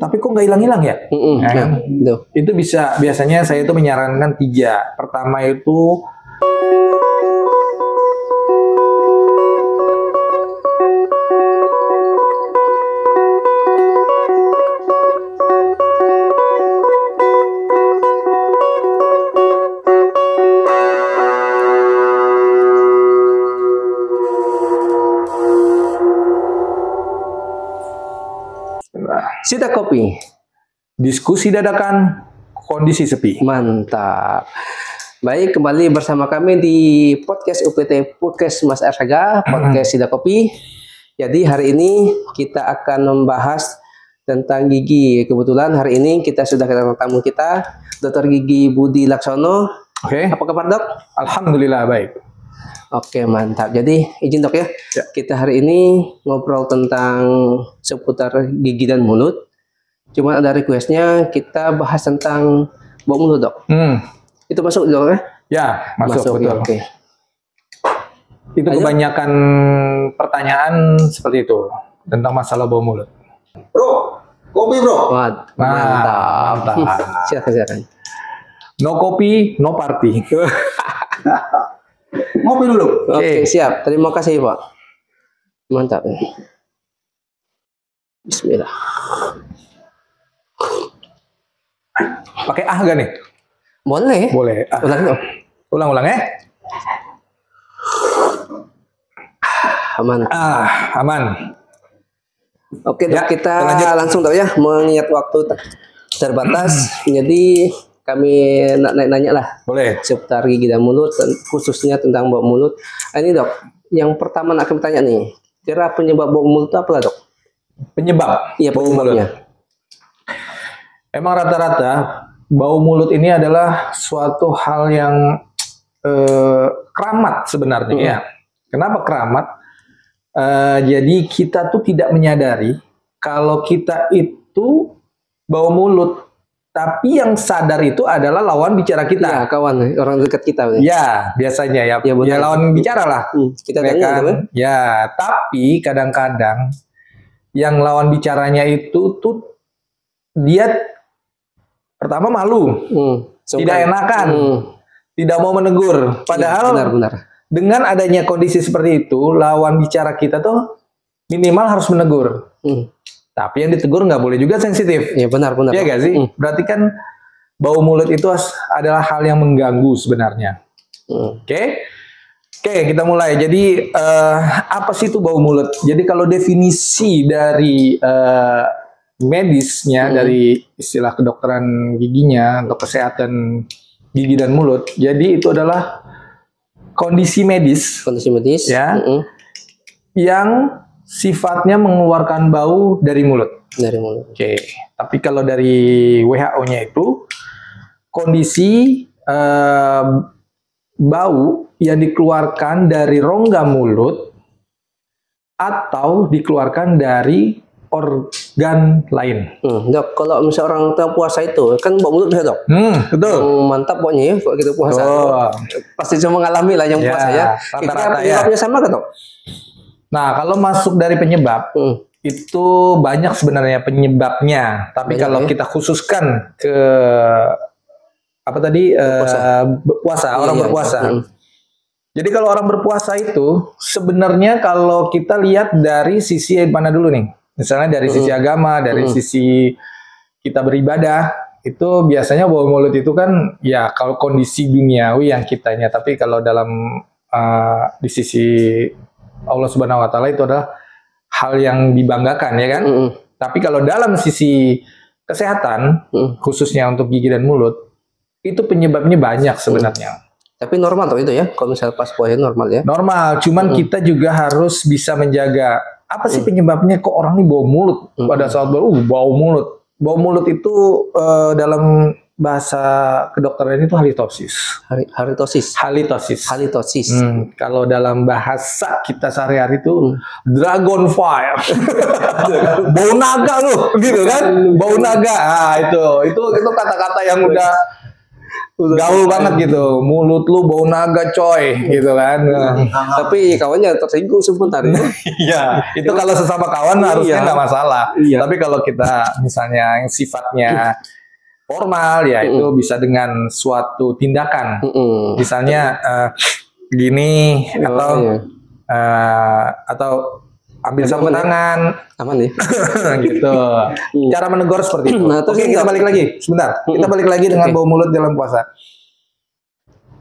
tapi kok nggak hilang-hilang ya? Kan? Itu biasanya saya itu menyarankan 3. Pertama itu Sidak Kopi. Diskusi dadakan, kondisi sepi. Mantap. Baik, kembali bersama kami di podcast UPT Podcast Mas Arsaga, podcast Sidak Kopi. Jadi hari ini kita akan membahas tentang gigi. Kebetulan hari ini kita sudah kedatangan tamu kita, Dr. Gigi Budi Laksono. Oke. Apa kabar, Dok? Alhamdulillah baik. Oke, mantap. Jadi izin, Dok, ya. Kita hari ini ngobrol tentang seputar gigi dan mulut. Cuma ada requestnya kita bahas tentang bau mulut, Dok. Itu masuk, Dok, ya? Ya, masuk betul. Oke. Itu kebanyakan pertanyaan seperti itu tentang masalah bau mulut. Bro, kopi bro. Mantap. Silakan. No kopi, no party. Ngopi dulu. Oke, siap. Terima kasih, Pak. Mantap. Bismillah. Pakai gak nih? Boleh. Boleh. Ulang, Dok. Ulang-ulang ya. Aman. Aman. Oke, Dok, Ya, kita lanjut. langsung, Dok, ya. Mengingat waktu terbatas, jadi kami nanya lah Boleh. seputar gigi dan mulut, khususnya tentang bau mulut. Ini, Dok, yang pertama nak kami tanya nih, kira penyebab bau mulut itu apa lah, Dok? Penyebab Iya, bau mulut. penyebabnya. Emang rata-rata bau mulut ini adalah suatu hal yang keramat sebenarnya ya. Kenapa keramat? Jadi kita tuh tidak menyadari kalau kita itu bau mulut. Tapi yang sadar itu adalah lawan bicara kita. Ya, kawan, orang dekat kita. Ya, biasanya ya. Ya, benar. Ya lawan bicara lah. Kita Ya tanya, kan? Dok, ya? Ya, tapi kadang-kadang yang lawan bicaranya itu tuh dia pertama malu, tidak enakan, tidak mau menegur. Padahal ya, benar. dengan adanya kondisi seperti itu, lawan bicara kita tuh minimal harus menegur. Tapi yang ditegur nggak boleh juga sensitif. Ya, benar. Iya gak sih? Berarti kan bau mulut itu adalah hal yang mengganggu sebenarnya. Oke, kita mulai. Jadi apa sih itu bau mulut? Jadi kalau definisi dari medisnya, dari istilah kedokteran giginya atau kesehatan gigi dan mulut, jadi itu adalah kondisi medis ya, yang sifatnya mengeluarkan bau dari mulut. Dari mulut. Oke. Tapi kalau dari WHO-nya itu kondisi bau yang dikeluarkan dari rongga mulut atau dikeluarkan dari organ lain. Dok, kalau misalnya orang tahu puasa itu kan bau mulut bisa, Dok. Betul. Mantap pokoknya ya kalau kita puasa. Pasti cuma mengalami lah yang puasa ya. Rata-rata penyebabnya sama kan, Dok? Nah, kalau masuk dari penyebab itu banyak sebenarnya penyebabnya. Tapi Banyak, kalau ya? kita khususkan ke apa tadi puasa, orang berpuasa. Jadi kalau orang berpuasa itu sebenarnya kalau kita lihat dari sisi mana dulu nih? Misalnya dari sisi agama, dari sisi kita beribadah, itu biasanya bau mulut itu kan ya kalau kondisi duniawi yang kitanya. Tapi kalau dalam di sisi Allah Subhanahu wa taala itu adalah hal yang dibanggakan ya kan. Tapi kalau dalam sisi kesehatan khususnya untuk gigi dan mulut itu penyebabnya banyak sebenarnya. Tapi normal tuh itu ya, kalau misalnya pas puasa normal ya. Normal, cuman kita juga harus bisa menjaga apa sih penyebabnya kok orang ini bau mulut pada saat bau mulut. Bau mulut itu dalam bahasa kedokteran itu halitosis. Halitosis. Kalau dalam bahasa kita sehari-hari itu dragon fire. Bau naga loh, gitu kan? Bau naga. Itu kata-kata yang udah gaul banget gitu. Mulut lu bau naga coy gitu kan. Tapi kawannya tersinggung sebentar ya. Iya, itu kalau sesama kawan harusnya nggak masalah. Iya. Tapi kalau kita misalnya yang sifatnya formal ya itu bisa dengan suatu tindakan. Misalnya gini atau ambil sarung tangan, aman ya. gitu. Cara menegur seperti itu. Nah, Oke, kita balik lagi. Sebentar. Kita balik lagi dengan bau mulut dalam puasa.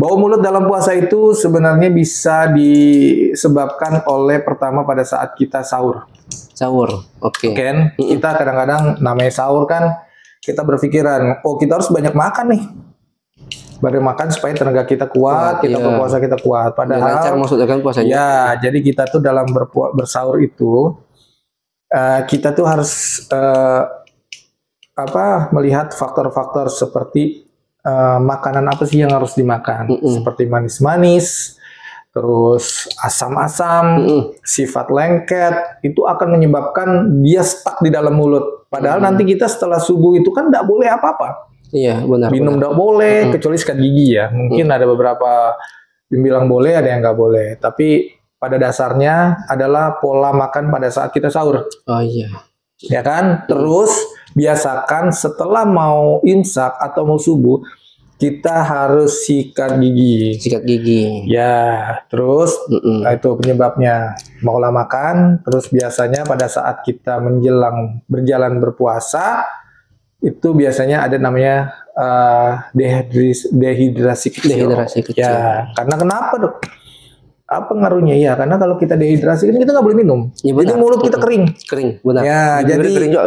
Bau mulut dalam puasa itu sebenarnya bisa disebabkan oleh pertama pada saat kita sahur. Sahur. Oke. Kan kita kadang-kadang namanya sahur kan kita berpikiran, oh kita harus banyak makan nih. Banyak makan supaya tenaga kita kuat, kita berpuasa kita kuat. Padahal lancar maksudnya kan puasanya. Ya, jadi kita tuh dalam bersahur itu kita tuh harus melihat faktor-faktor seperti makanan apa sih yang harus dimakan, seperti manis-manis, terus asam-asam, sifat lengket, itu akan menyebabkan dia stuck di dalam mulut. Padahal nanti kita setelah subuh itu kan tidak boleh apa-apa. Iya, benar. Minum tidak boleh, kecuali sikat gigi ya. Mungkin ada beberapa yang bilang boleh, ada yang nggak boleh. Tapi pada dasarnya adalah pola makan pada saat kita sahur. Oh iya. Ya kan? Terus biasakan setelah mau imsak atau mau subuh, kita harus sikat gigi. Sikat gigi. Ya, terus itu penyebabnya. Pola makan, terus biasanya pada saat kita menjelang berjalan berpuasa, itu biasanya ada namanya dehidrasi kecil. Dehidrasi kecil. Ya, karena kenapa dok? Apa pengaruhnya? Ya, karena kalau kita dehidrasi kan kita nggak boleh minum. Ya, jadi mulut kita kering. Kering, benar. Ya, jadi kering juga.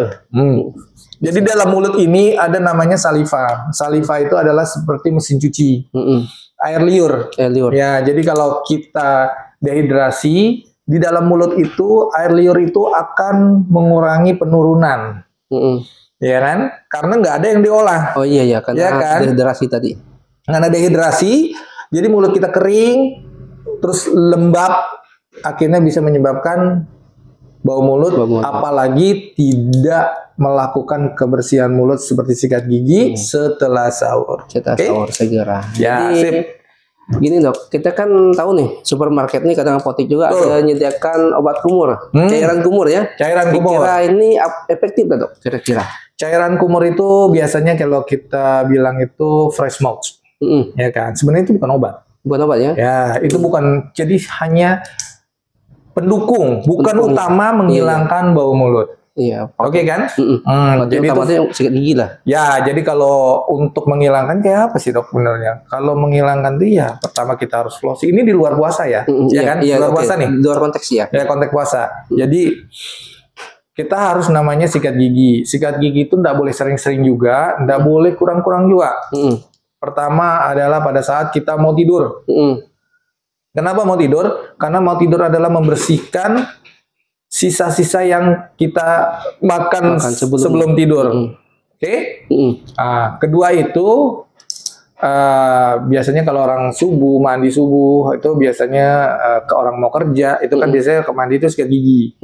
Jadi dalam mulut ini ada namanya saliva. Saliva itu adalah seperti mesin cuci. Air liur. Air liur. Ya, jadi kalau kita dehidrasi di dalam mulut itu air liur itu akan mengurangi penurunan. Ya kan? Karena nggak ada yang diolah. Oh iya karena ya kan? dehidrasi tadi. Karena dehidrasi, jadi mulut kita kering, terus lembab, akhirnya bisa menyebabkan bau mulut. Apalagi tidak melakukan kebersihan mulut seperti sikat gigi setelah sahur. Setelah sahur segera. Ya, jadi, sip. Gini dok, kita kan tahu nih supermarket nih kadang apotek juga ada menyediakan obat kumur, cairan kumur ya. Cairan kumur. Kira ini efektif nggak dok? Kira-kira? Cairan kumur itu biasanya kalau kita bilang itu fresh mouth, ya kan. Sebenarnya itu bukan obat. Bukan obat ya? Ya, itu bukan. Jadi hanya pendukung, bukan utama menghilangkan bau mulut. Iya. Oke kan? Jadi itu sikat gigi lah. Ya, jadi kalau untuk menghilangkan kayak apa sih dok benernya? Kalau menghilangkan itu ya pertama kita harus flossing. Ini di luar puasa ya, ya kan? Di luar puasa nih. Di luar konteks ya. Ya konteks puasa. Jadi kita harus namanya sikat gigi. Sikat gigi itu nggak boleh sering-sering juga, nggak boleh kurang-kurang juga. Pertama adalah pada saat kita mau tidur. Kenapa mau tidur? Karena mau tidur adalah membersihkan sisa-sisa yang kita makan sebelum tidur. Oke? Nah, kedua itu biasanya kalau orang subuh, mandi subuh itu biasanya ke orang mau kerja itu kan biasanya ke mandi itu sikat gigi.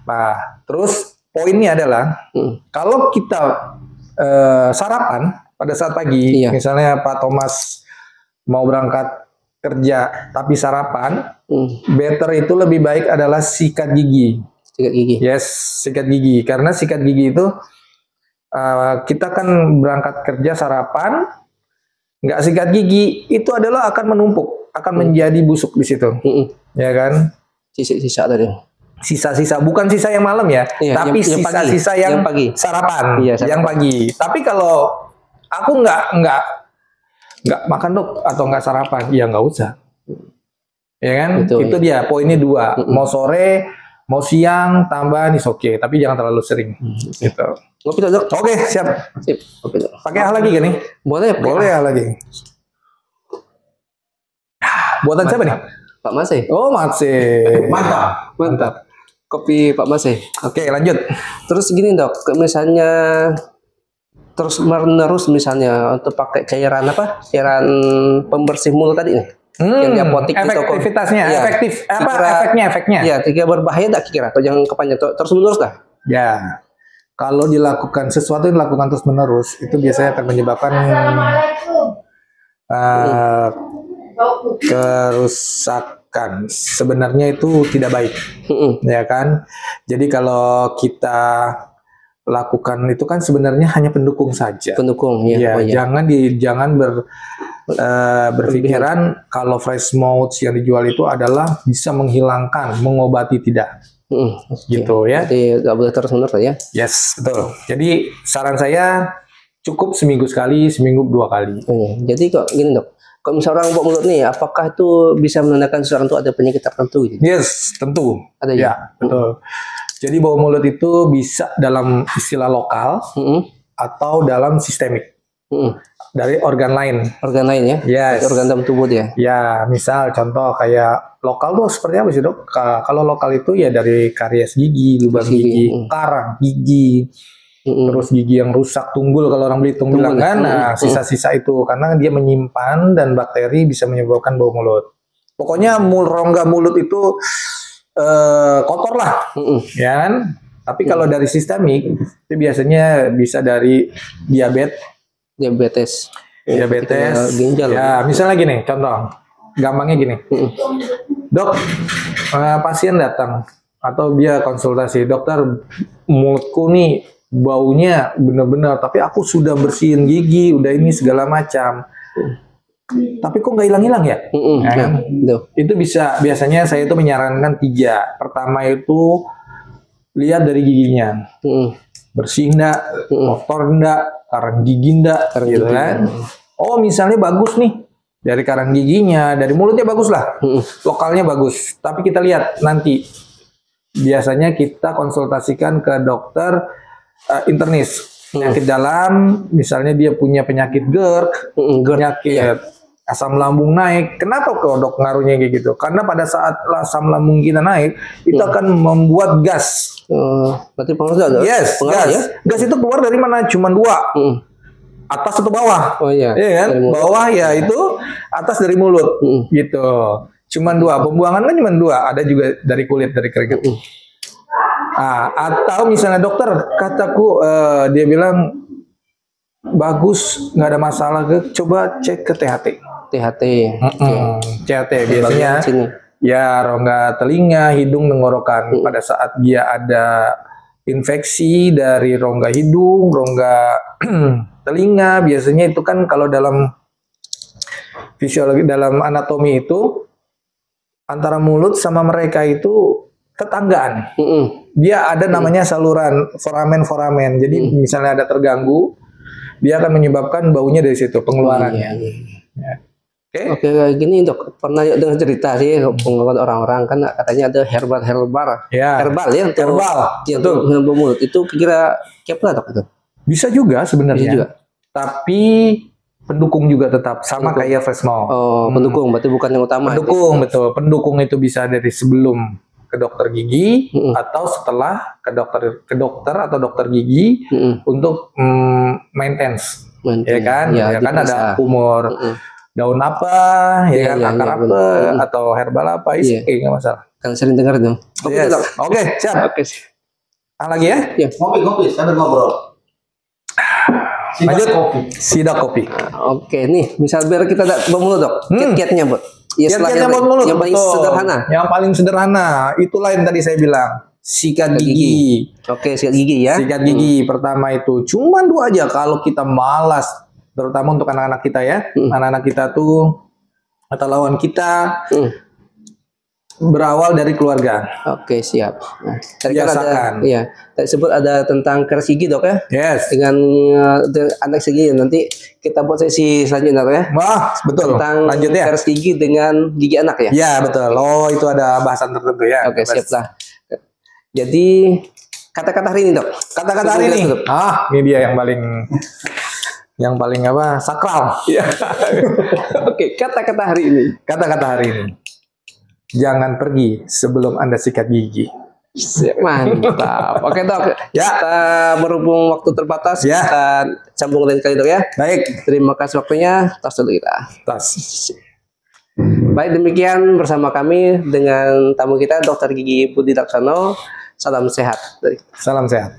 Nah, terus poinnya adalah kalau kita sarapan pada saat pagi, misalnya Pak Thomas mau berangkat kerja tapi sarapan, better itu lebih baik adalah sikat gigi. Sikat gigi. Yes, sikat gigi. Karena sikat gigi itu kita kan berangkat kerja sarapan, nggak sikat gigi itu adalah akan menumpuk, akan menjadi busuk di situ, ya kan? Sisa-sisa tadi. Sisa-sisa, bukan sisa yang malam ya, tapi sisa-sisa yang pagi. Sarapan, yang sarapan. pagi. Tapi kalau aku nggak makan dok atau nggak sarapan, ya nggak usah, ya kan? Itu dia poinnya dua. Mau sore, mau siang, tambahan is oke, tapi jangan terlalu sering. Gitu. Ngopi dok. Oke, siap. Sip. Ngopi dok. Pakai lagi gak nih? Boleh. Boleh lagi. Buatan siapa nih? Pak Masih. Oh, Masih. Mantap. Kopi Pak Masih. Oke, lanjut. Terus gini dok, misalnya terus menerus misalnya untuk pakai cairan apa? Cairan pembersih mulut tadi nih. Yang di apotek di toko. Efektivitasnya, ya. efektif. Apa efeknya? Iya, tiga berbahaya tak kira? Atau jangan kepanjang terus menerus dah? Ya, kalau dilakukan sesuatu yang dilakukan terus menerus itu biasanya akan menyebabkan kerusakan. Sebenarnya itu tidak baik, ya kan? Jadi kalau kita lakukan itu kan sebenarnya hanya pendukung saja. Pendukung, ya. Ya, Oh, ya. jangan berpikiran kalau fresh mouth yang dijual itu adalah bisa menghilangkan, mengobati, tidak. Gitu ya. Jadi nggak boleh terus-menerus ya. Yes, betul. Jadi saran saya cukup seminggu sekali, seminggu 2 kali. Jadi kok gini dok, kalau misalnya orang bau mulut nih, apakah itu bisa menandakan seseorang itu ada penyakit tertentu gitu? Yes, tentu. Ada ya, betul. Jadi bau mulut itu bisa dalam istilah lokal atau dalam sistemik. Dari organ lain. Organ lain ya? Yes. Organ dalam tubuh dia. Ya, misal contoh kayak lokal tuh seperti apa sih dok? Kalau lokal itu ya dari karies gigi, lubang gigi, karang gigi, terus gigi yang rusak, tunggul kalau orang Belitung bilang kan. Nah, sisa-sisa itu karena dia menyimpan dan bakteri bisa menyebabkan bau mulut. Pokoknya rongga mulut itu kotor lah, ya kan? Tapi kalau dari sistemik itu biasanya bisa dari diabetes, ginjal. Ya, misalnya gini, contoh, gampangnya gini, dok, pasien datang atau dia konsultasi, dokter, mulutku nih baunya bener-bener, tapi aku sudah bersihin gigi, udah ini segala macam. Tapi kok nggak hilang-hilang ya? Itu biasanya saya itu menyarankan 3. Pertama itu lihat dari giginya, bersih enggak, kotor enggak, karang gigi enggak, gitu kan? Oh misalnya bagus nih dari karang giginya, dari mulutnya bagus lah, lokalnya bagus. Tapi kita lihat nanti, biasanya kita konsultasikan ke dokter internis. Penyakit dalam, misalnya dia punya penyakit GERD, penyakit asam lambung naik. Kenapa kok dok ngaruhnya kayak gitu? Karena pada saat asam lambung kita naik, itu akan membuat gas. Berarti pengaruh ada? Yes, gas. Ya? Gas itu keluar dari mana? Cuma 2. Atas atau bawah? Oh iya. Iya kan? Bawah ya itu, atas dari mulut. Gitu. Cuma 2. Pembuangan kan cuma 2. Ada juga dari kulit, dari keringat. Atau misalnya dokter kataku dia bilang bagus, nggak ada masalah, coba cek ke THT. THT biasanya ya rongga telinga, hidung, tenggorokan. Pada saat dia ada infeksi dari rongga hidung, rongga telinga, biasanya itu kan kalau dalam fisiologi, dalam anatomi itu antara mulut sama mereka itu tetanggaan. Dia ada namanya saluran foramen. Jadi misalnya ada terganggu, dia akan menyebabkan baunya dari situ, pengeluarannya. Ya. Oke, gini dok, pernah dengar cerita sih pengalaman orang-orang kan katanya ada herbal ya untuk bau mulut. Itu kira kira dok itu? Bisa juga sebenarnya. Tapi pendukung juga tetap sama kayak fresh mouth. Pendukung berarti bukan yang utama. Pendukung, betul. Pendukung itu bisa dari sebelum ke dokter gigi atau setelah ke dokter atau dokter gigi untuk maintenance. Ya kan? Ya kan ada umur daun apa, ya kan, akar apa atau herbal apa, nggak masalah. Kan sering dengar dong. Oke, siap. Oke. Lagi ya? Ngopi, sambil ngobrol. Lanjut sidak kopi. Oke, nih misal biar kita bau mulut dok, kiat-kiatnya buat. Kiat-kiatnya buat mulut. Yang paling sederhana. Yang paling sederhana, itulah yang tadi saya bilang. Sikat gigi. Oke, sikat gigi ya. Sikat gigi pertama itu cuma 2 aja kalau kita malas, terutama untuk anak-anak kita ya. Anak-anak kita tuh atau lawan kita berawal dari keluarga. Oke, siap. Nah, tadi kan biasakan. Tadi sebut ada tentang keras gigi dok ya. Yes. Dengan anak gigi nanti kita buat sesi selanjutnya ya. Wah, betul. Tentang lanjut ya. keras gigi dengan gigi anak ya. Ya betul. Oh itu ada bahasan tertentu ya. Oke, siap lah. Jadi kata-kata hari ini dok. Kata-kata hari ini. Ini dia yang paling apa? Sakral. Oke, kata-kata hari ini. Kata-kata hari ini. Jangan pergi sebelum Anda sikat gigi. Mantap. Oke dok. Kita berhubung waktu terbatas, kita sambung lain kali dok ya. Baik. Terima kasih waktunya. Tas dulu kita. Baik, demikian bersama kami dengan tamu kita Dr. Gigi Budi Laksono. Salam sehat. Salam sehat.